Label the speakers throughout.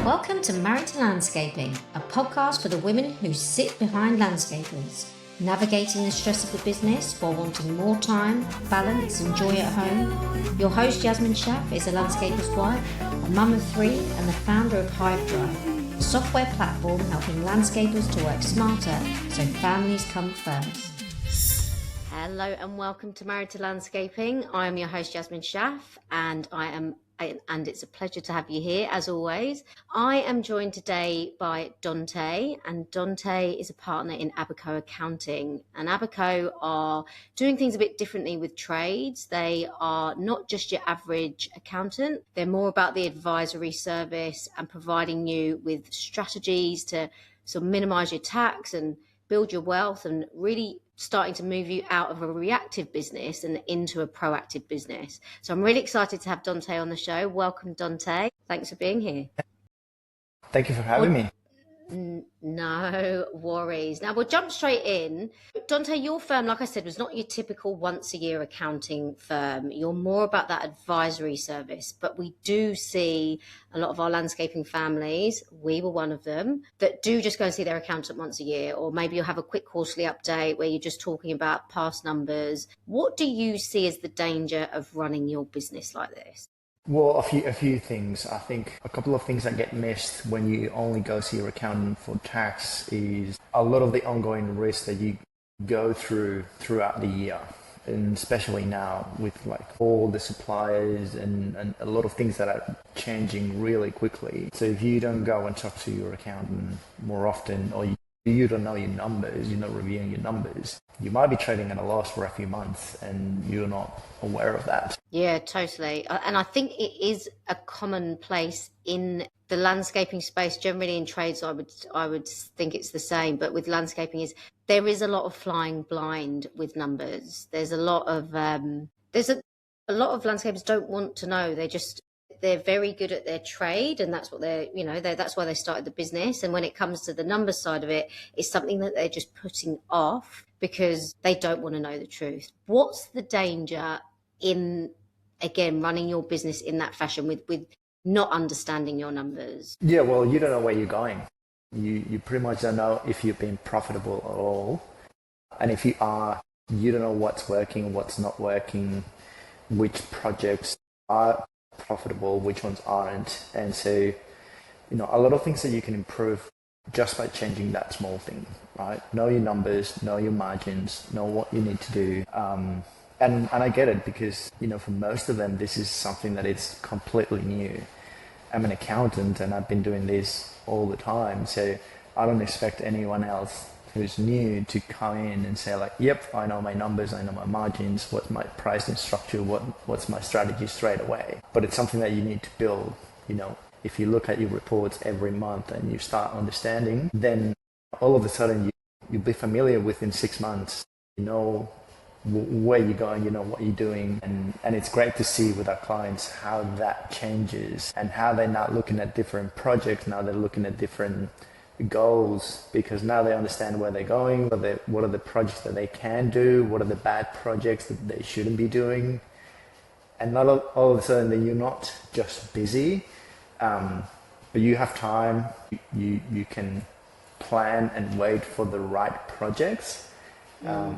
Speaker 1: Welcome to Married to Landscaping, a podcast for the women who sit behind landscapers, navigating the stress of the business while wanting more time, balance and joy at home. Your host Jasmine Schaff is a landscaper's wife, a mum of three and the founder of Hive Drive, a software platform helping landscapers to work smarter so families come first. Hello and welcome to Married to Landscaping. I am your host Jasmine Schaff and it's a pleasure to have you here as always. I am joined today by Dante, and Dante is a partner in Abbaco Accounting, and Abbaco are doing things a bit differently with trades. They are not just your average accountant. They're more about the advisory service and providing you with strategies to sort of minimize your tax and build your wealth, and really starting to move you out of a reactive business and into a proactive business. So I'm really excited to have Dante on the show. Welcome, Dante. Thanks for being here.
Speaker 2: Thank you for having me.
Speaker 1: No worries. Now we'll jump straight in. Dante, your firm, like I said, was not your typical once a year accounting firm. You're more about that advisory service, but we do see a lot of our landscaping families, we were one of them, that do just go and see their accountant once a year, or maybe you'll have a quick quarterly update where you're just talking about past numbers. What do you see as the danger of running your business like this?
Speaker 2: Well, a few things. I think a couple of things that get missed when you only go see your accountant for tax is a lot of the ongoing risks that you go through throughout the year, and especially now with like all the suppliers and a lot of things that are changing really quickly. So if you don't go and talk to your accountant more often, or you don't know your numbers, you're not reviewing your numbers, you might be trading at a loss for a few months and you're not aware of that.
Speaker 1: Yeah, totally. And I think it is a commonplace in the landscaping space, generally in trades. I would think it's the same, but with landscaping there is a lot of flying blind with numbers. There's a lot of a lot of landscapers don't want to know. They're very good at their trade, and that's what that's why they started the business. And when it comes to the numbers side of it, it's something that they're just putting off because they don't want to know the truth. What's the danger in, again, running your business in that fashion with not understanding your numbers?
Speaker 2: Yeah, well, you don't know where you're going. You pretty much don't know if you've been profitable at all. And if you are, you don't know what's working, what's not working, which projects are profitable, which ones aren't. And so, a lot of things that you can improve just by changing that small thing, right? Know your numbers, know your margins, know what you need to do. And I get it because, for most of them, this is something that is completely new. I'm an accountant and I've been doing this all the time. So I don't expect anyone else who's new to come in and say like, yep, I know my numbers, I know my margins, what's my pricing structure, what's my strategy straight away. But it's something that you need to build. If you look at your reports every month and you start understanding, then all of a sudden you'll be familiar within 6 months. You know where you're going, you know what you're doing, and it's great to see with our clients how that changes and how they're not looking at different projects, now they're looking at different goals, because now they understand where they're going, what are the projects that they can do, what are the bad projects that they shouldn't be doing. And not all of a sudden then you're not just busy, but you have time, you can plan and wait for the right projects,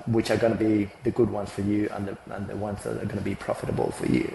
Speaker 2: which are going to be the good ones for you and the ones that are going to be profitable for you.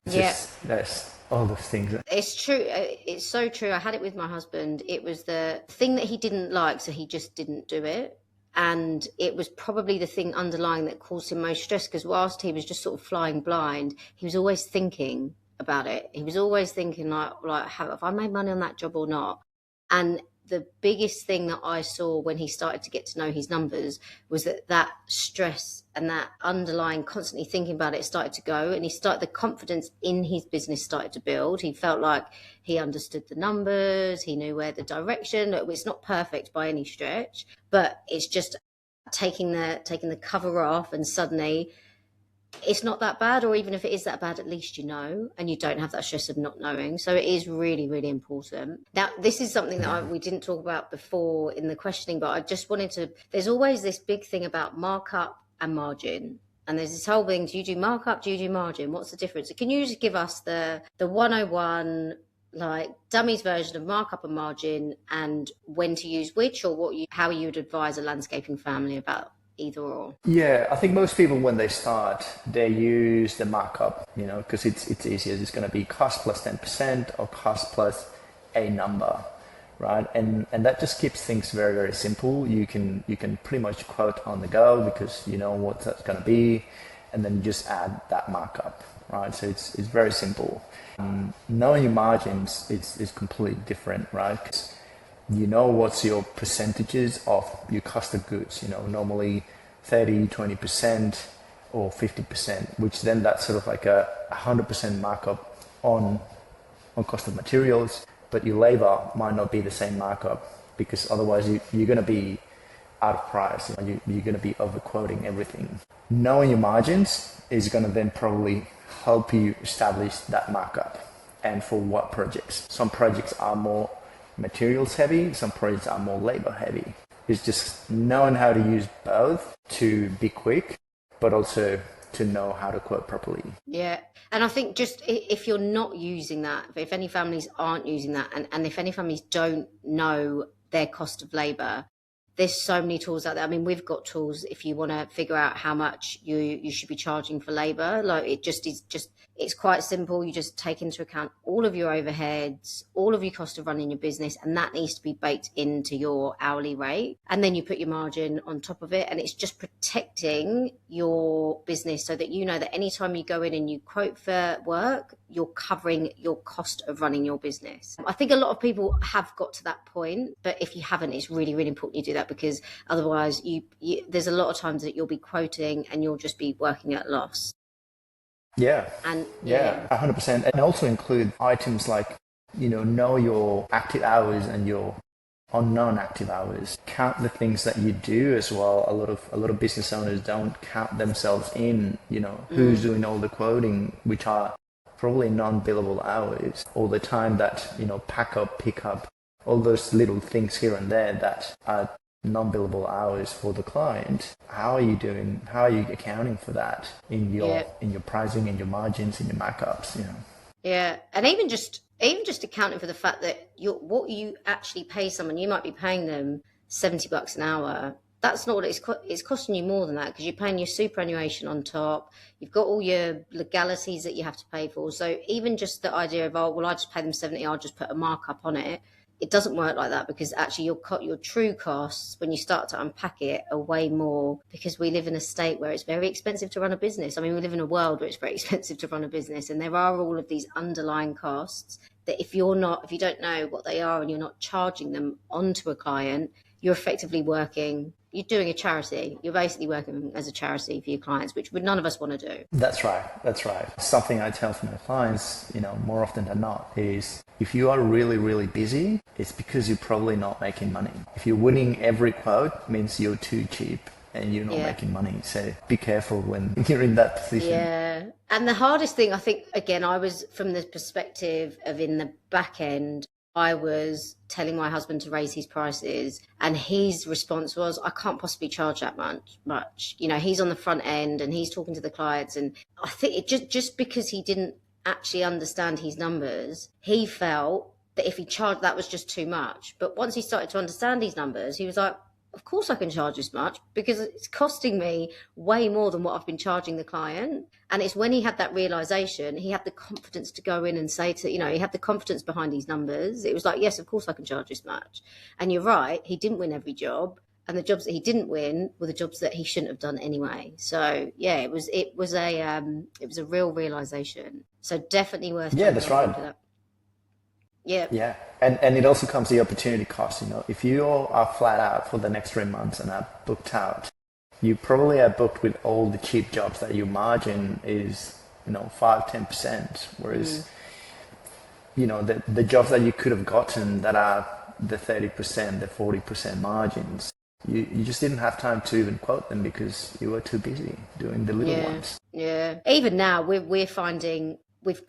Speaker 2: That's all those things.
Speaker 1: It's true. It's so true. I had it with my husband. It was the thing that he didn't like, so he just didn't do it. And it was probably the thing underlying that caused him most stress, because whilst he was just sort of flying blind, he was always thinking about it. He was always thinking like have I made money on that job or not? And the biggest thing that I saw when he started to get to know his numbers was that stress and that underlying constantly thinking about it started to go, and the confidence in his business started to build. He felt like he understood the numbers, he knew where the direction. It's not perfect by any stretch, but it's just taking the cover off, and suddenly it's not that bad, or even if it is that bad, at least you know, and you don't have that stress of not knowing. So it is really, really important. Now, this is something that we didn't talk about before in the questioning, but I just wanted to, there's always this big thing about markup and margin. And there's this whole thing, do you do markup, do you do margin? What's the difference? Can you just give us the 101, like dummies version of markup and margin, and when to use which, or how you would advise a landscaping family about either or?
Speaker 2: Yeah, I think most people when they start, they use the markup, because it's easier. It's going to be cost plus 10% or cost plus a number, right? And that just keeps things very, very simple. You can pretty much quote on the go because you know what that's going to be, and then you just add that markup, right? So it's very simple. Knowing your margins is completely different, right? 'Cause you know what's your percentages of your cost of goods, normally 30, 20% or 50%, which then that's sort of like a 100% markup on cost of materials, but your labor might not be the same markup because otherwise you're going to be out of price. You're going to be overquoting everything. Knowing your margins is going to then probably help you establish that markup. And for what projects? Some projects are more materials heavy, some projects are more labor heavy. It's just knowing how to use both to be quick, but also to know how to quote properly.
Speaker 1: Yeah. And I think just if you're not using that, if any families aren't using that, and if any families don't know their cost of labor, there's so many tools out there. I mean, we've got tools if you want to figure out how much you should be charging for labor. Like it's quite simple. You just take into account all of your overheads, all of your cost of running your business, and that needs to be baked into your hourly rate. And then you put your margin on top of it, and it's just protecting your business so that you know that anytime you go in and you quote for work, you're covering your cost of running your business. I think a lot of people have got to that point, but if you haven't, it's really, really important you do that, because otherwise there's a lot of times that you'll be quoting and you'll just be working at loss.
Speaker 2: Yeah.
Speaker 1: And
Speaker 2: 100%. And also include items like, know your active hours and your unknown active hours. Count the things that you do as well. A lot of business owners don't count themselves in, who's doing all the quoting, which are probably non-billable hours. All the time that, pack up, pick up, all those little things here and there that are non-billable hours for the client. How are you doing? How are you accounting for that in your pricing, in your margins, in your markups?
Speaker 1: Yeah, and even just accounting for the fact that what you actually pay someone, you might be paying them $70 an hour. That's not what it's costing you more than that, because you're paying your superannuation on top. You've got all your legalities that you have to pay for. So even just the idea of, I just pay them 70, I'll just put a markup on it. It doesn't work like that, because actually your true costs, when you start to unpack it, are way more, because we live in a state where it's very expensive to run a business. I mean, we live in a world where it's very expensive to run a business, and there are all of these underlying costs that if you don't know what they are and you're not charging them onto a client, you're effectively you're doing a charity. You're basically working as a charity for your clients, which none of us want to do.
Speaker 2: That's right. Something I tell my clients, more often than not, is if you are really, really busy, it's because you're probably not making money. If you're winning every quote, it means you're too cheap and you're not making money. So be careful when you're in that position.
Speaker 1: Yeah. And the hardest thing, I think, again, I was from the perspective of in the back end, I was telling my husband to raise his prices, and his response was, I can't possibly charge that much. He's on the front end and he's talking to the clients. And I think it just because he didn't actually understand his numbers, he felt that if he charged, that was just too much. But once he started to understand his numbers, he was like, of course I can charge this much, because it's costing me way more than what I've been charging the client. And it's when he had that realization, he had the confidence to go in and say he had the confidence behind his numbers. It was like, yes, of course I can charge this much. And you're right, he didn't win every job. And the jobs that he didn't win were the jobs that he shouldn't have done anyway. So yeah, it was a real realization. So definitely worth.
Speaker 2: Yeah, that's right.
Speaker 1: That. Yeah.
Speaker 2: Yeah. And it also comes the opportunity cost. If you are flat out for the next 3 months and are booked out, you probably are booked with all the cheap jobs that your margin is, 5-10%. Whereas, the jobs that you could have gotten that are the 30%, the 40% margins, you just didn't have time to even quote them because you were too busy doing the little ones.
Speaker 1: Yeah. Even now we're finding we've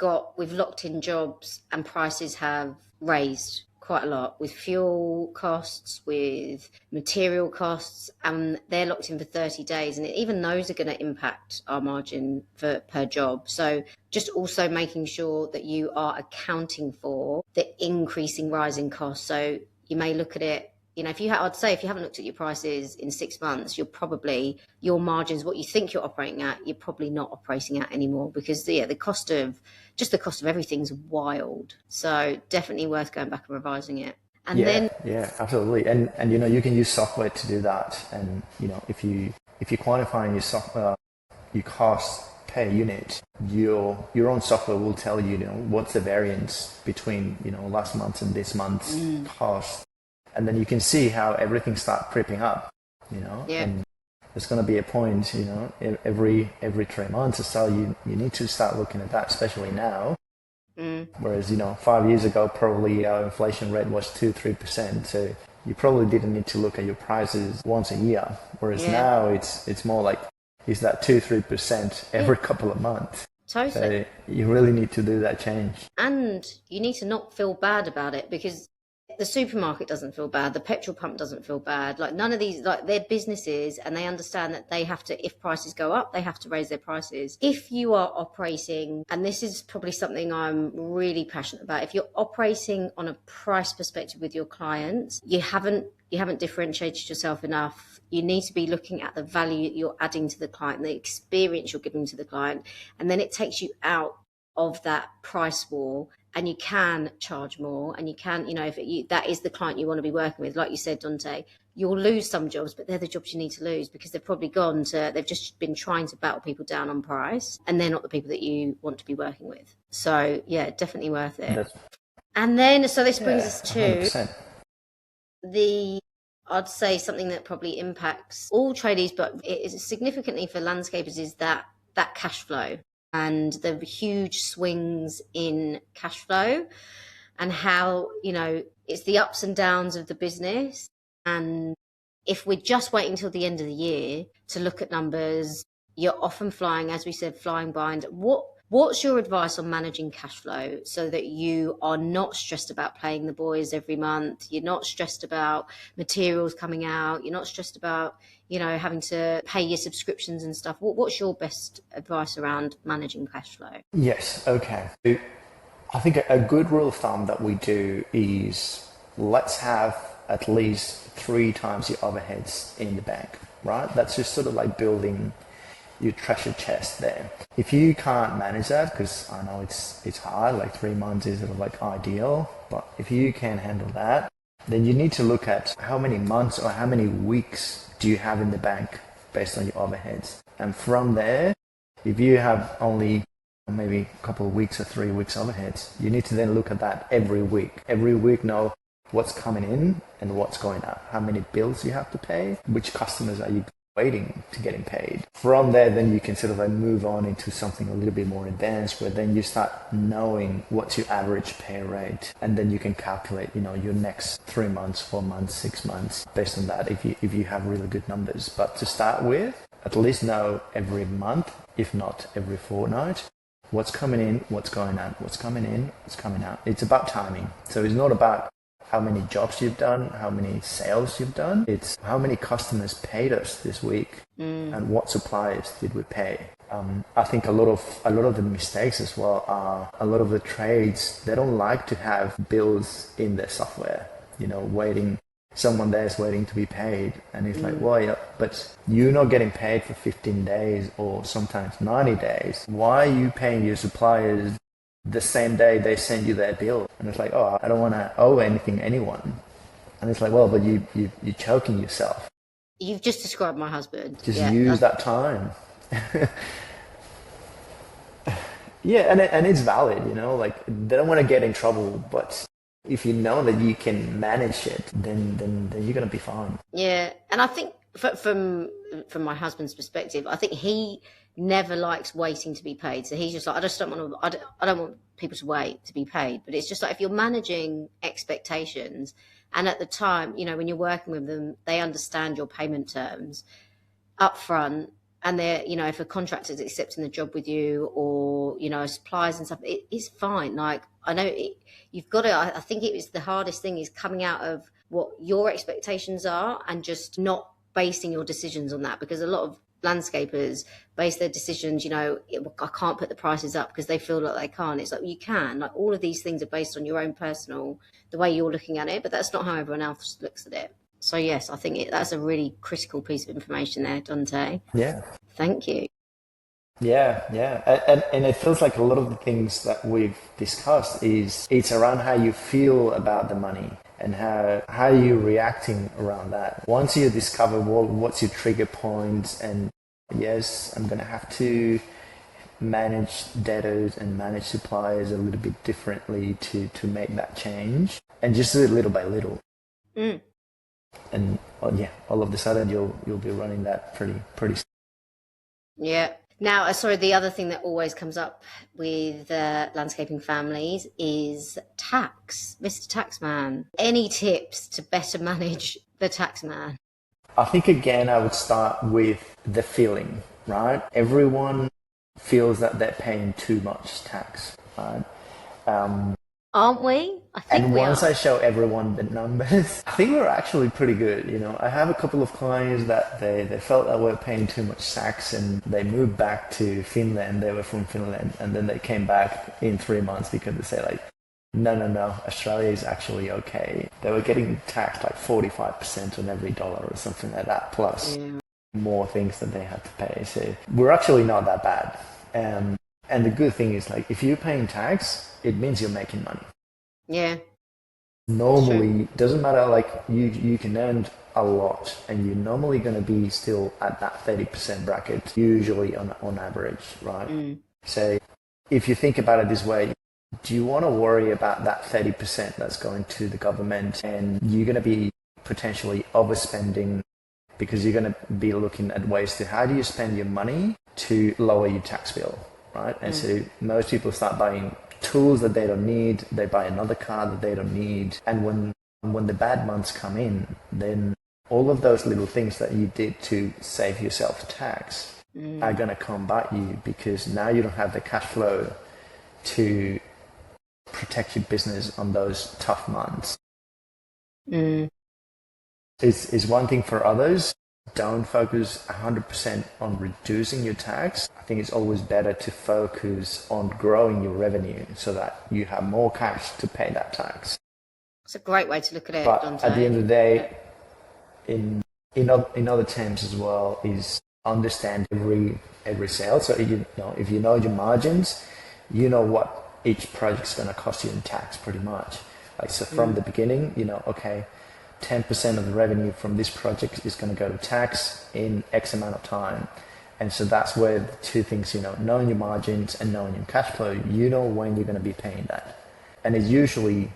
Speaker 1: locked in jobs and prices have raised quite a lot with fuel costs, with material costs, and they're locked in for 30 days. And even those are going to impact our margin per job. So just also making sure that you are accounting for the increasing rising costs. So you may look at it, I'd say if you haven't looked at your prices in 6 months, your margins, what you think you're operating at, you're probably not operating at anymore, because the cost of everything's wild. So definitely worth going back and revising it. And
Speaker 2: yeah, absolutely. And you can use software to do that. And if you quantify your software, your cost per unit, your own software will tell you, what's the variance between last month and this month's cost. And then you can see how everything starts creeping up, and there's going to be a point, every 3 months or so, you need to start looking at that, especially now. Whereas, 5 years ago, probably our inflation rate was 2-3%. So you probably didn't need to look at your prices once a year. Whereas now it's more like, is that 2-3% every couple of months?
Speaker 1: Totally.
Speaker 2: So you really need to do that change. And
Speaker 1: you need to not feel bad about it, because the supermarket doesn't feel bad, the petrol pump doesn't feel bad, like none of these, like, they're businesses, and they understand that they have to, if prices go up, they have to raise their prices. If you are operating, and this is probably something I'm really passionate about, if you're operating on a price perspective with your clients, you haven't differentiated yourself enough. You need to be looking at the value you're adding to the client, the experience you're giving to the client, and then it takes you out of that price war, and you can charge more, and you can, if that is the client you want to be working with. Like you said, Dante, you'll lose some jobs, but they're the jobs you need to lose, because they've probably they've just been trying to battle people down on price, and they're not the people that you want to be working with. So yeah, definitely worth it. And then, so this brings us to 100%. I'd say something that probably impacts all tradies, but it is significantly for landscapers, is that cash flow, and the huge swings in cash flow, and how, it's the ups and downs of the business. And if we're just waiting till the end of the year to look at numbers, you're often flying, as we said, flying blind. What's your advice on managing cash flow so that you are not stressed about paying the boys every month? You're not stressed about materials coming out. You're not stressed about, having to pay your subscriptions and stuff. What's your best advice around managing cash flow?
Speaker 2: Yes. Okay. I think a good rule of thumb that we do is, let's have at least 3 times your overheads in the bank, right? That's just sort of like building your treasure chest there. If you can't manage that, because I know it's hard, like 3 months is sort of like ideal, but if you can handle that, then you need to look at how many months or how many weeks do you have in the bank based on your overheads. And from there, if you have only maybe a couple of weeks or 3 weeks overheads, you need to then look at that every week. Every week, know what's coming in and what's going out, how many bills you have to pay, which customers are you waiting to getting paid. From there, then you can sort of like move on into something a little bit more advanced, where then you start knowing what's your average pay rate, and then you can calculate, your next 3 months, 4 months, 6 months based on that, if you have really good numbers. But to start with, at least know every month, if not every fortnight, what's coming in, what's going out, what's coming in, what's coming out. It's about timing. So it's not about how many jobs you've done, how many sales you've done. It's how many customers paid us this week, and what suppliers did we pay. I think a lot of the mistakes as well are, a lot of the trades, they don't like to have bills in their software, waiting. Someone there is waiting to be paid, and it's like, well, yeah, but you're not getting paid for 15 days or sometimes 90 days. Why are you paying your suppliers the same day they send you their bill? And it's like, oh, I don't want to owe anyone. And it's like, well, but you're choking yourself.
Speaker 1: You've just described my husband.
Speaker 2: Just use that time. Yeah, and it's valid, like, they don't want to get in trouble, but if you know that you can manage it, then you're going to be fine.
Speaker 1: Yeah, and I think from my husband's perspective, I think he never likes waiting to be paid. So he's just like, I don't want people to wait to be paid. But it's just like, if you're managing expectations, and at the time, when you're working with them, they understand your payment terms up front, and they're, if a contractor's accepting the job with you, or, suppliers and stuff, it's fine. Like, I know you've got to, I think it was the hardest thing is coming out of what your expectations are and just not basing your decisions on that, because a lot of landscapers base their decisions, I can't put the prices up because they feel like they can't. It's like, you can. Like, all of these things are based on your own personal, the way you're looking at it, but that's not how everyone else looks at it. So yes, I think that's a really critical piece of information there, Dante.
Speaker 2: Yeah.
Speaker 1: Thank you.
Speaker 2: Yeah, yeah. And it feels like a lot of the things that we've discussed it's around how you feel about the money and how you're reacting around that. Once you discover what's your trigger points, and yes, I'm going to have to manage debtors and manage suppliers a little bit differently to make that change, and just do it little by little. And all of a sudden you'll be running that pretty.
Speaker 1: Yeah. Now, sorry, the other thing that always comes up with landscaping families is tax, Mr. Taxman. Any tips to better manage the taxman?
Speaker 2: I think, again, I would start with the feeling, right? Everyone feels that they're paying too much tax, right?
Speaker 1: Aren't we? I think
Speaker 2: and
Speaker 1: we
Speaker 2: once
Speaker 1: are.
Speaker 2: I show everyone the numbers, I think we're actually pretty good. I have a couple of clients that they felt that we're paying too much tax, and they moved back to Finland. They were from Finland, and then they came back in 3 months because they say, like, no, Australia is actually okay. They were getting taxed like 45% on every dollar or something like that, plus more things that they had to pay. So we're actually not that bad. And the good thing is, like, if you're paying tax, it means you're making money.
Speaker 1: Yeah.
Speaker 2: Normally, doesn't matter, like, you can earn a lot, and you're normally going to be still at that 30% bracket, usually on average, right? So if you think about it this way, do you want to worry about that 30% that's going to the government, and you're going to be potentially overspending because you're going to be looking at ways to how do you spend your money to lower your tax bill, right? And so most people start buying tools that they don't need, they buy another car that they don't need, and when the bad months come in, then all of those little things that you did to save yourself tax are going to come bite you, because now you don't have the cash flow to protect your business on those tough months. It's one thing for others. Don't focus 100% on reducing your tax. I think it's always better to focus on growing your revenue so that you have more cash to pay that tax.
Speaker 1: It's a great way to look at it,
Speaker 2: But
Speaker 1: Dante.
Speaker 2: at the end of the day, in other terms as well, is understand every sale. So if you know your margins, you know what each project's going to cost you in tax, pretty much. Like, so from the beginning, okay, 10% of the revenue from this project is going to go to tax in X amount of time. And so that's where the two things, knowing your margins and knowing your cash flow, when you're going to be paying that. And it's usually,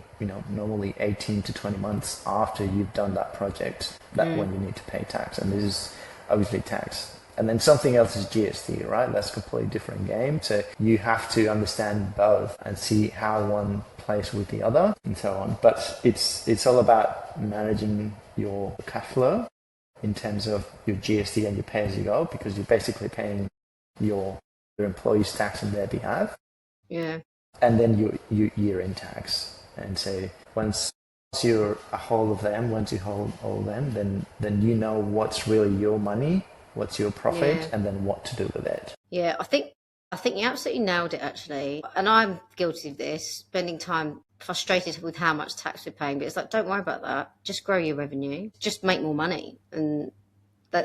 Speaker 2: normally 18 to 20 months after you've done that project, that when you need to pay tax. And this is obviously tax. And then something else is GST, right? That's a completely different game. So you have to understand both and see how one plays with the other and so on. But it's all about managing your cash flow in terms of your GST and your pay as you go, because you're basically paying your employees' tax on their behalf.
Speaker 1: Yeah.
Speaker 2: And then your year-end tax. And so once you're a whole of them, once you hold all of them, then you know what's really your money, what's your profit, and then what to do with it.
Speaker 1: Yeah, I think you absolutely nailed it, actually. And I'm guilty of this, spending time frustrated with how much tax we're paying. But it's like, don't worry about that. Just grow your revenue. Just make more money, and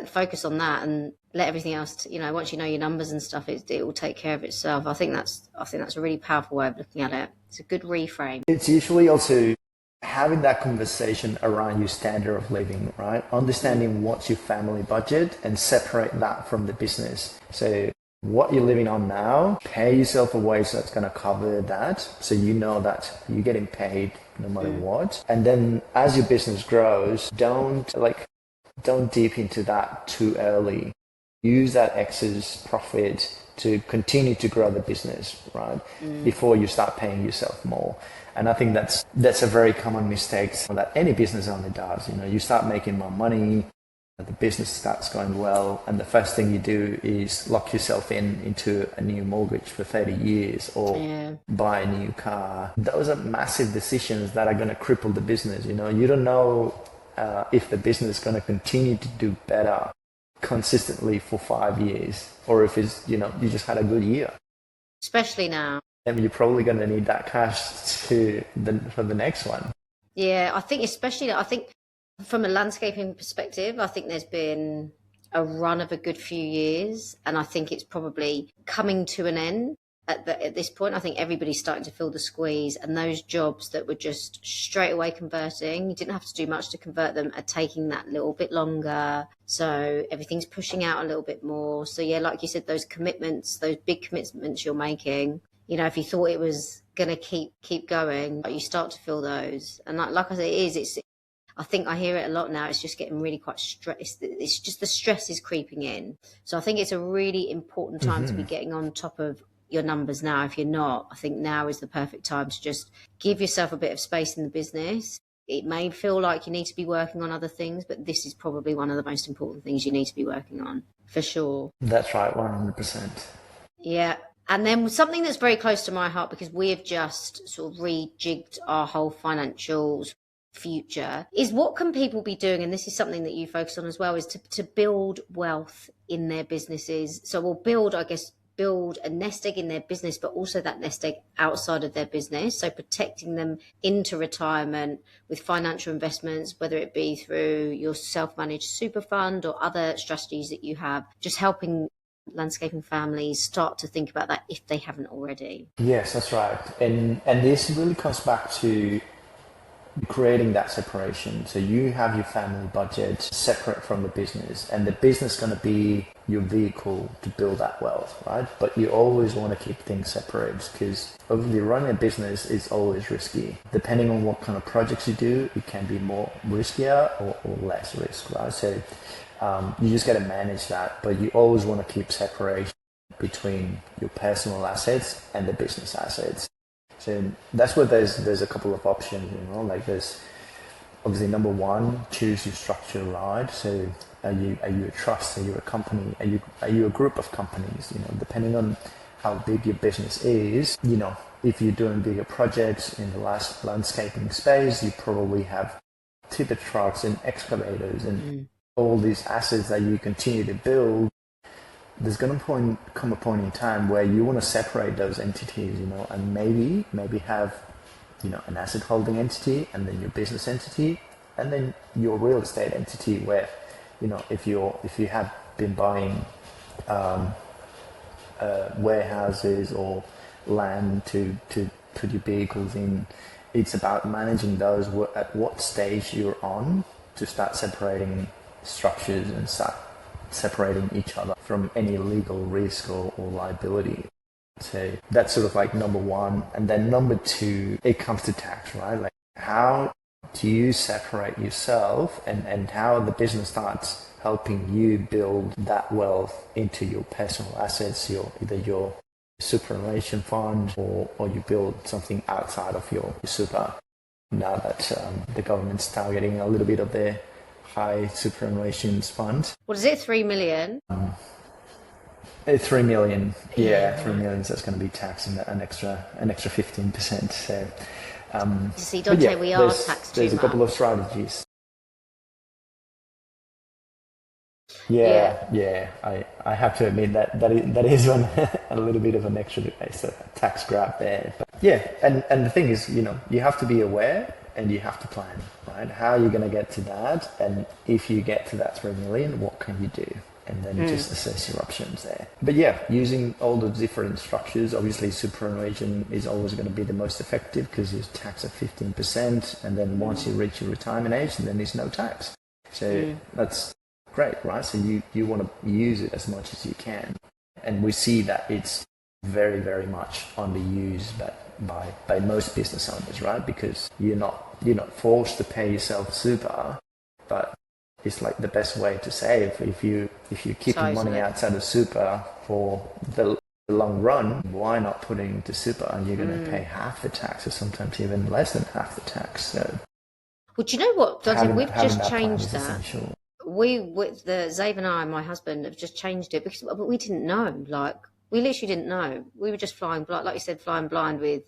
Speaker 1: focus on that, and let everything else. Once you know your numbers and stuff, it will take care of itself. I think that's a really powerful way of looking at it. It's a good reframe.
Speaker 2: It's usually also having that conversation around your standard of living, right? Understanding what's your family budget and separate that from the business. So what you're living on now, pay yourself a wage that's going to cover that, so you know that you're getting paid no matter what. And then as your business grows, don't deep into that too early. Use that excess profit to continue to grow the business, right? Before you start paying yourself more. And I think that's a very common mistake that any business owner does. You start making more money, the business starts going well, and the first thing you do is lock yourself into a new mortgage for 30 years or buy a new car. Those are massive decisions that are going to cripple the business. You don't know if the business is going to continue to do better consistently for 5 years, or if it's, you just had a good year.
Speaker 1: Especially now.
Speaker 2: And you're probably going to need that cash for the next one.
Speaker 1: Yeah, I think from a landscaping perspective, I think there's been a run of a good few years, and I think it's probably coming to an end at this point. I think everybody's starting to feel the squeeze, and those jobs that were just straight away converting, you didn't have to do much to convert them, are taking that little bit longer. So everything's pushing out a little bit more. So yeah, like you said, those commitments, those big commitments you're making, if you thought it was going to keep going, you start to feel those. And like I say, I think I hear it a lot now. It's just getting really quite stressed. It's just the stress is creeping in. So I think it's a really important time to be getting on top of your numbers now. If you're not, I think now is the perfect time to just give yourself a bit of space in the business. It may feel like you need to be working on other things, but this is probably one of the most important things you need to be working on, for sure.
Speaker 2: That's right, 100%.
Speaker 1: Yeah. And then something that's very close to my heart, because we have just sort of rejigged our whole financials future, is what can people be doing, and this is something that you focus on as well, is to build wealth in their businesses. So we'll build a nest egg in their business, but also that nest egg outside of their business. So protecting them into retirement with financial investments, whether it be through your self-managed super fund or other strategies that you have, just helping landscaping families start to think about that if they haven't already.
Speaker 2: Yes, that's right. And this really comes back to creating that separation. So you have your family budget separate from the business, and the business is going to be your vehicle to build that wealth, right? But you always want to keep things separate, because obviously running a business is always risky. Depending on what kind of projects you do, it can be more riskier or less risk, right? So you just got to manage that, but you always want to keep separation between your personal assets and the business assets. So that's where there's a couple of options, like there's obviously number one, choose your structure right. So are you a trust? Are you a company? Are you a group of companies? Depending on how big your business is, if you're doing bigger projects in the landscaping space, you probably have tipper trucks and excavators and all these assets that you continue to build. There's going to come a point in time where you want to separate those entities, and maybe have, an asset holding entity, and then your business entity, and then your real estate entity, where, if you have been buying warehouses or land to put your vehicles in, it's about managing those at what stage you're on to start separating structures and start separating each other from any legal risk or liability. So that's sort of like number one. And then number two, it comes to tax, right? Like, how do you separate yourself, and how the business starts helping you build that wealth into your personal assets, either your superannuation fund or you build something outside of your super, now that the government's targeting a little bit of their high superannuation fund.
Speaker 1: What is it, 3 million?
Speaker 2: 3 million, yeah, 3 million. So that's going to be taxing an extra 15%. So,
Speaker 1: see, Dante, we are taxed too much.
Speaker 2: There's a couple of strategies. Yeah. I have to admit that is one a little bit of an extra tax grab there. But yeah, and the thing is, you have to be aware and you have to plan, right? How are you going to get to that? And if you get to that 3 million, what can you do? And then just assess your options there. But yeah, using all the different structures, obviously superannuation is always going to be the most effective because you're taxed at 15%. And then once you reach your retirement age, then there's no tax. So that's great, right? So you want to use it as much as you can. And we see that it's very, very much underused by most business owners, right? Because you're not forced to pay yourself super, but it's like the best way to save. If you're keeping money outside of super for the long run, why not put it into super? And you're going to pay half the tax, or sometimes even less than half the tax. So,
Speaker 1: well, do you know what, Dante? We've just changed that. we with the Zave and I, my husband, have just changed it because we didn't know. Like, we literally didn't know. We were just flying blind, like you said, flying blind with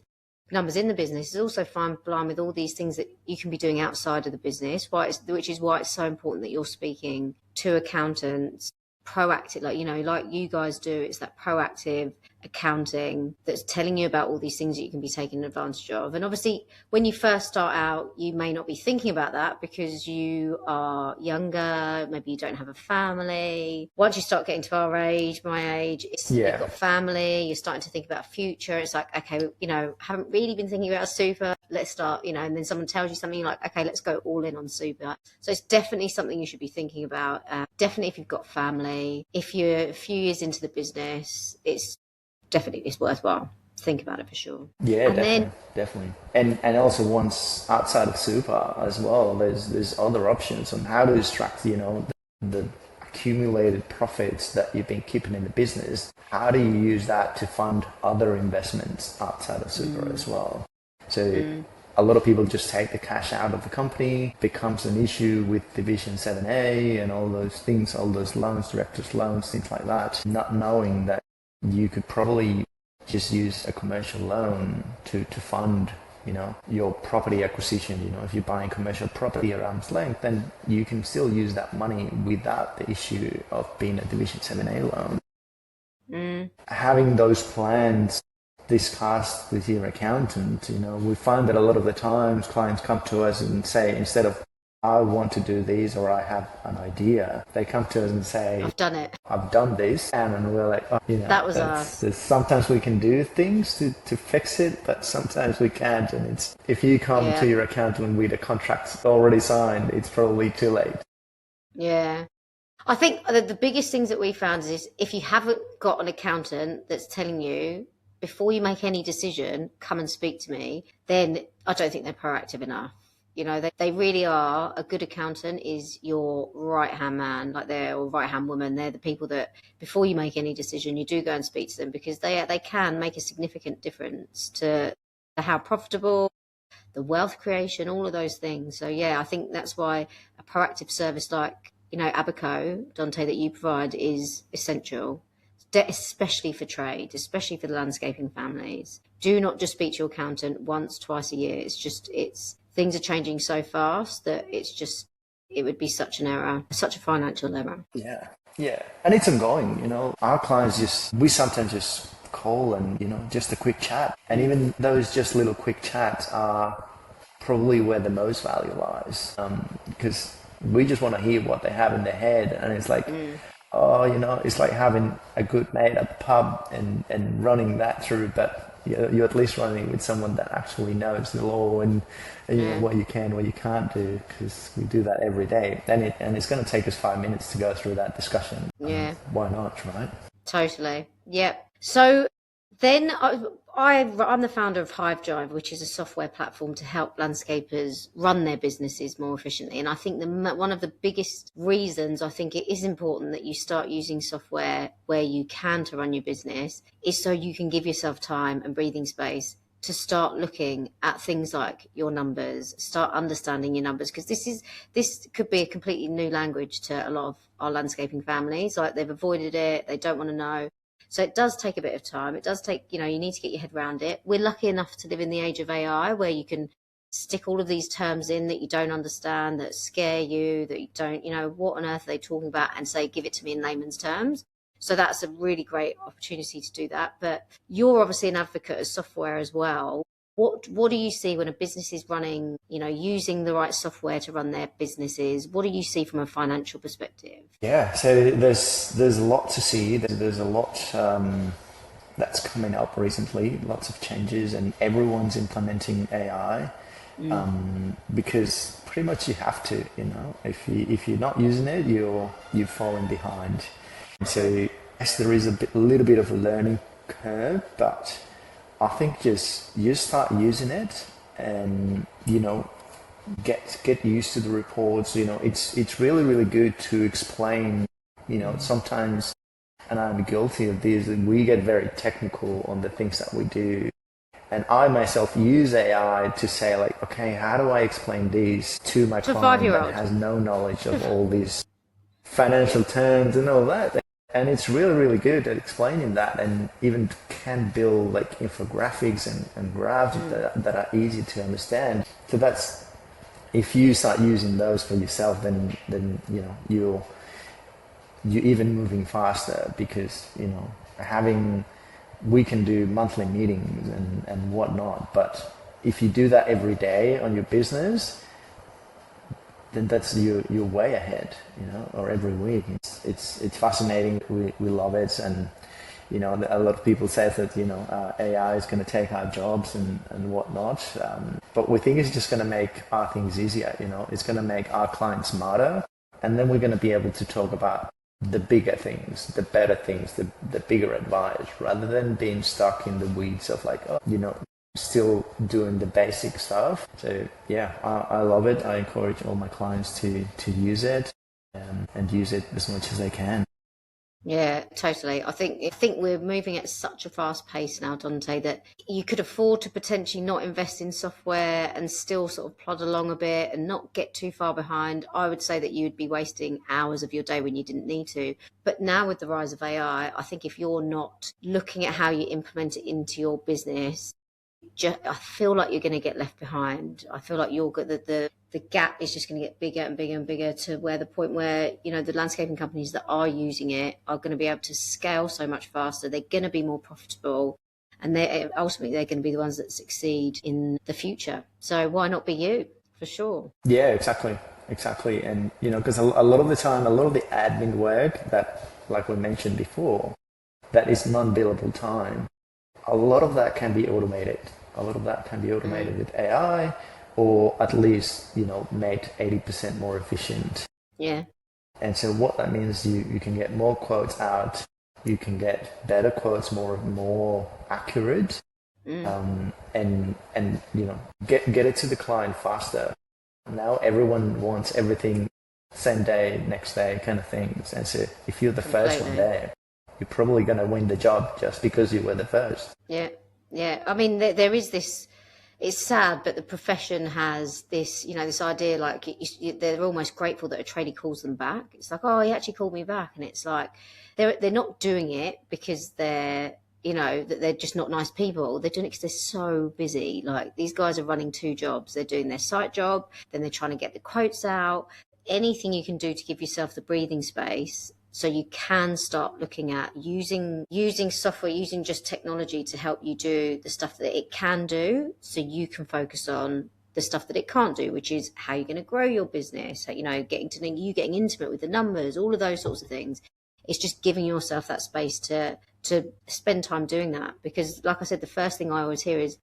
Speaker 1: numbers in the business. It's also flying blind with all these things that you can be doing outside of the business. Which is why it's so important that you're speaking to accountants, proactive, like, you know, like you guys do. It's that proactive accounting that's telling you about all these things that you can be taking advantage of. And obviously, when you first start out, you may not be thinking about that because you are younger, maybe you don't have a family. Once you start getting to our age, my age, you've got family, you're starting to think about future. It's like, okay, you know, haven't really been thinking about super, let's start, you know, and then someone tells you something like, okay, let's go all in on super. So it's definitely something you should be thinking about. Definitely if you've got family, if you're a few years into the business, it's worthwhile. Think about it for sure.
Speaker 2: Yeah, and definitely. And also, once outside of super as well, there's other options on how to extract, you know, the accumulated profits that you've been keeping in the business. How do you use that to fund other investments outside of super as well? So a lot of people just take the cash out of the company, becomes an issue with Division 7A and all those things, all those loans, directors' loans, things like that, not knowing that you could probably just use a commercial loan to fund, you know, your property acquisition. You know, if you're buying commercial property at arm's length, then you can still use that money without the issue of being a Division 7A loan. Having those plans discussed with your accountant, you know, we find that a lot of the times clients come to us and say, instead of I want to do these or I have an idea, they come to us and say, I've done it. I've done this. And we're like, oh, you know, that was us. Sometimes we can do things to fix it, but sometimes we can't. And it's, if you come to your accountant with a contract already signed, it's probably too late. Yeah. I think the biggest things that we found is if you haven't got an accountant that's telling you, before you make any decision, come and speak to me, then I don't think they're proactive enough. You know, they really are. A good accountant is your right-hand man, or right-hand woman. They're the people that, before you make any decision, you do go and speak to them because they can make a significant difference to how profitable, the wealth creation, all of those things. So, yeah, I think that's why a proactive service like, you know, Abbaco, Dante, that you provide is essential, especially for trade, especially for the landscaping families. Do not just speak to your accountant once, twice a year. Things are changing so fast that it would be such an error, such a financial error. Yeah. And it's ongoing, you know. Our clients we sometimes just call and, you know, just a quick chat. And even those just little quick chats are probably where the most value lies. Because we just want to hear what they have in their head. And it's like, oh, you know, it's like having a good mate at the pub and running that through, but you're at least running with someone that actually knows the law and you know what you can, what you can't do, because we do that every day. And it's going to take us 5 minutes to go through that discussion. Yeah. Why not, right? Totally. Yep. So then I'm the founder of Hive Drive, which is a software platform to help landscapers run their businesses more efficiently. And I think one of the biggest reasons I think it is important that you start using software where you can to run your business is so you can give yourself time and breathing space to start looking at things like your numbers, start understanding your numbers, because this could be a completely new language to a lot of our landscaping families. Like, they've avoided it, they don't want to know. So it does take a bit of time. It does take, you know, you need to get your head around it. We're lucky enough to live in the age of AI where you can stick all of these terms in that you don't understand, that scare you, that you don't, you know, what on earth are they talking about, and say, give it to me in layman's terms. So that's a really great opportunity to do that. But you're obviously an advocate of software as well. What do you see when a business is running, you know, using the right software to run their businesses? What do you see from a financial perspective? Yeah, so there's a lot to see. There's a lot that's coming up recently, lots of changes, and everyone's implementing AI because pretty much you have to, you know. If you're not using it, you're falling behind. So yes, there is a little bit of a learning curve, but I think just you start using it and, you know, get used to the reports. You know, it's really, really good to explain, you know, sometimes, and I'm guilty of this, we get very technical on the things that we do. And I myself use AI to say, like, okay, how do I explain these to my client that has no knowledge of all these financial terms and all that. And it's really, really good at explaining that, and even can build like infographics and graphs that are easy to understand. So that's, if you start using those for yourself, then you know you're even moving faster, because you know we can do monthly meetings and whatnot, but if you do that every day on your business, then that's you're way ahead, you know, or every week. It's fascinating. We love it, and you know, a lot of people say that, you know, AI is going to take our jobs and whatnot, but we think it's just going to make our things easier. You know, it's going to make our clients smarter, and then we're going to be able to talk about the bigger things, the better things, the bigger advice, rather than being stuck in the weeds of like, oh, you know, still doing the basic stuff. So yeah, I love it. I encourage all my clients to use it and use it as much as they can.
Speaker 1: Yeah, totally. I think we're moving at such a fast pace now, Dante, that you could afford to potentially not invest in software and still sort of plod along a bit and not get too far behind. I would say that you'd be wasting hours of your day when you didn't need to. But now with the rise of AI, I think if you're not looking at how you implement it into your business, I feel like you're going to get left behind. I feel like the gap is just going to get bigger and bigger and bigger, to where the point where, you know, the landscaping companies that are using it are going to be able to scale so much faster. They're going to be more profitable, and they're going to be the ones that succeed in the future. So why not be you? For sure.
Speaker 2: Yeah, exactly. And you know, because a lot of the time, a lot of the admin work that, like we mentioned before, that is non-billable time, a lot of that can be automated. With AI, or at least, you know, made 80% more efficient.
Speaker 1: Yeah.
Speaker 2: And so what that means, you can get more quotes out, you can get better quotes, more accurate, and you know, get it to the client faster. Now everyone wants everything same day, next day kind of things. And so if you're the first one there, you're probably going to win the job just because you were the first.
Speaker 1: Yeah. Yeah. I mean, there is this, it's sad, but the profession has this, you know, this idea, like they're almost grateful that a trainee calls them back. It's like, oh, he actually called me back. And it's like, they're not doing it because they're, you know, that they're just not nice people. They're doing it because they're so busy. Like, these guys are running 2 jobs. They're doing their site job, then they're trying to get the quotes out. Anything you can do to give yourself the breathing space, so you can start looking at using software, using just technology to help you do the stuff that it can do, so you can focus on the stuff that it can't do, which is how you're going to grow your business, you know, getting intimate with the numbers, all of those sorts of things. It's just giving yourself that space to spend time doing that. Because like I said, the first thing I always hear is,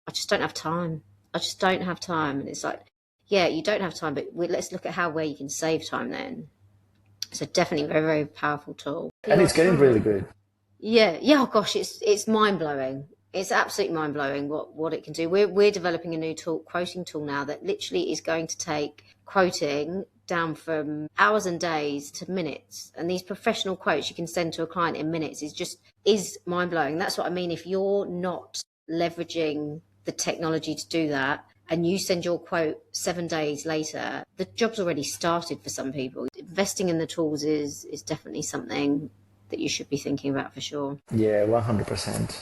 Speaker 1: I just don't have time. And it's like, yeah, you don't have time, but let's look at where you can save time then. So definitely a very, very powerful tool.
Speaker 2: And it's getting really good.
Speaker 1: Yeah. Oh gosh, it's mind blowing. It's absolutely mind blowing what it can do. We're developing a new quoting tool now, that literally is going to take quoting down from hours and days to minutes. And these professional quotes you can send to a client in minutes is mind blowing. That's what I mean. If you're not leveraging the technology to do that, and you send your quote 7 days later, the job's already started for some people. Investing in the tools is definitely something that you should be thinking about, for sure.
Speaker 2: Yeah, 100%.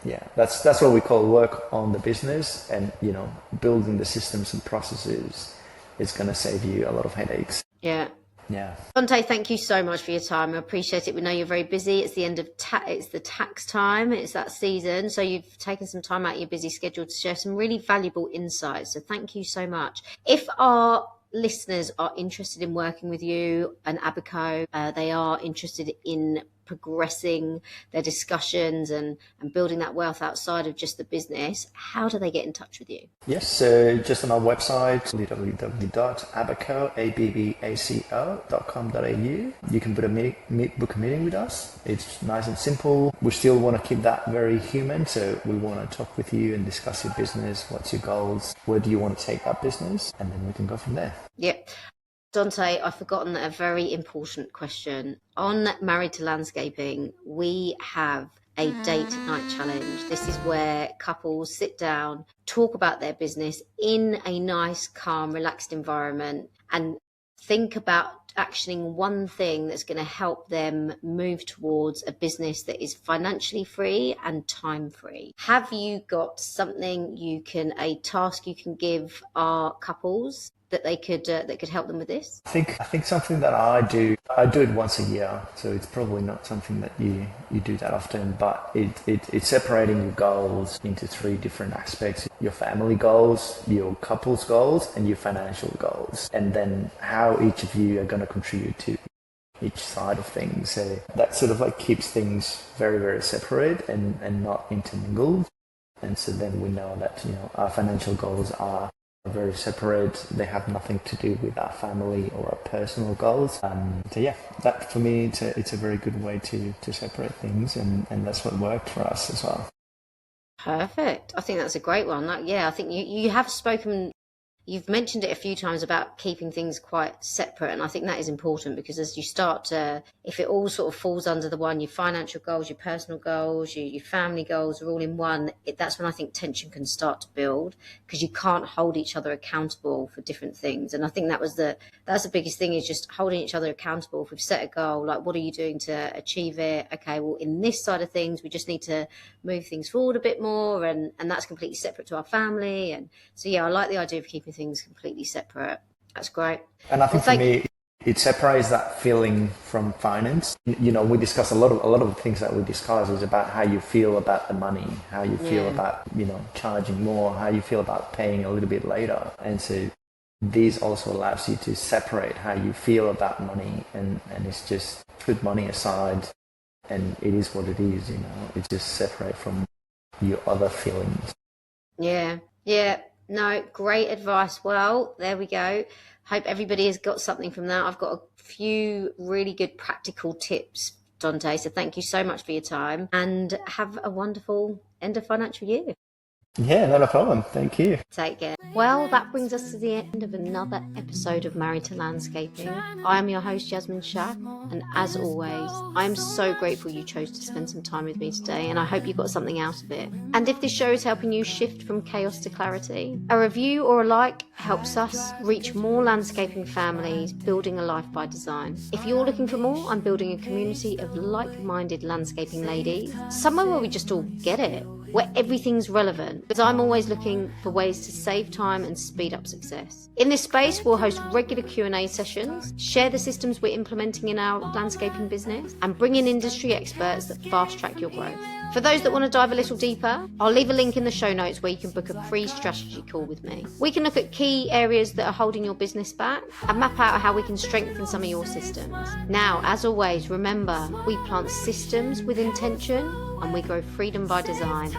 Speaker 2: Yeah, that's what we call work on the business, and you know, building the systems and processes is going to save you a lot of headaches.
Speaker 1: Yeah.
Speaker 2: Yeah.
Speaker 1: Dante, thank you so much for your time. I appreciate it. We know you're very busy. It's the end of it's the tax time. It's that season. So you've taken some time out of your busy schedule to share some really valuable insights. So thank you so much. If our listeners are interested in working with you and Abbaco, they are interested in progressing their discussions and building that wealth outside of just the business, how do they get in touch with you?
Speaker 2: Yes, so just on our website, www.abbaco.com.au. You can book a meeting with us. It's nice and simple. We still want to keep that very human, so we want to talk with you and discuss your business. What's your goals? Where do you want to take that business? And then we can go from there.
Speaker 1: Yep. Dante, I've forgotten a very important question. On Married to Landscaping, we have a date night challenge. This is where couples sit down, talk about their business in a nice, calm, relaxed environment, and think about actioning one thing that's going to help them move towards a business that is financially free and time free. Have you got something a task you can give our couples that could help them with this?
Speaker 2: I think something that I do it once a year, so it's probably not something that you do that often, but it's separating your goals into 3 different aspects: your family goals, your couple's goals, and your financial goals, and then how each of you are going to contribute to each side of things. So that sort of like keeps things very, very separate and not intermingled. And so then we know that, our financial goals are very separate. They have nothing to do with our family or our personal goals. So yeah, that for me, it's a very good way to separate things, and that's what worked for us as well.
Speaker 1: Perfect. I think that's a great one. I think you have spoken. You've mentioned it a few times about keeping things quite separate, and I think that is important, because as you start to, if it all sort of falls under the one, your financial goals, your personal goals, your family goals are all in one, that's when I think tension can start to build, because you can't hold each other accountable for different things. And I think that's the biggest thing, is just holding each other accountable. If we've set a goal, like, what are you doing to achieve it? Okay, well, in this side of things, we just need to move things forward a bit more, and that's completely separate to our family. And so, yeah, I like the idea of keeping things completely separate. That's great.
Speaker 2: And I think for me, it separates that feeling from finance. We discuss a lot of the things that we discuss is about how you feel about the money, how you feel about, charging more, how you feel about paying a little bit later. And so this also allows you to separate how you feel about money, and it's just put money aside, and it is what it is, it's just separate from your other feelings.
Speaker 1: Yeah. No, great advice. Well, there we go. Hope everybody has got something from that. I've got a few really good practical tips, Dante. So thank you so much for your time, and have a wonderful end of financial year.
Speaker 2: Yeah, not a problem. Thank you.
Speaker 1: Take care. Well, that brings us to the end of another episode of Married to Landscaping. I am your host, Jasmine Shack, and as always, I am so grateful you chose to spend some time with me today, and I hope you got something out of it. And if this show is helping you shift from chaos to clarity, a review or a like helps us reach more landscaping families building a life by design. If you're looking for more, I'm building a community of like-minded landscaping ladies, somewhere where we just all get it, where everything's relevant, because I'm always looking for ways to save time and speed up success. In this space, we'll host regular Q&A sessions, share the systems we're implementing in our landscaping business, and bring in industry experts that fast-track your growth. For those that want to dive a little deeper, I'll leave a link in the show notes where you can book a free strategy call with me. We can look at key areas that are holding your business back and map out how we can strengthen some of your systems. Now, as always, remember, we plant systems with intention and we grow freedom by design.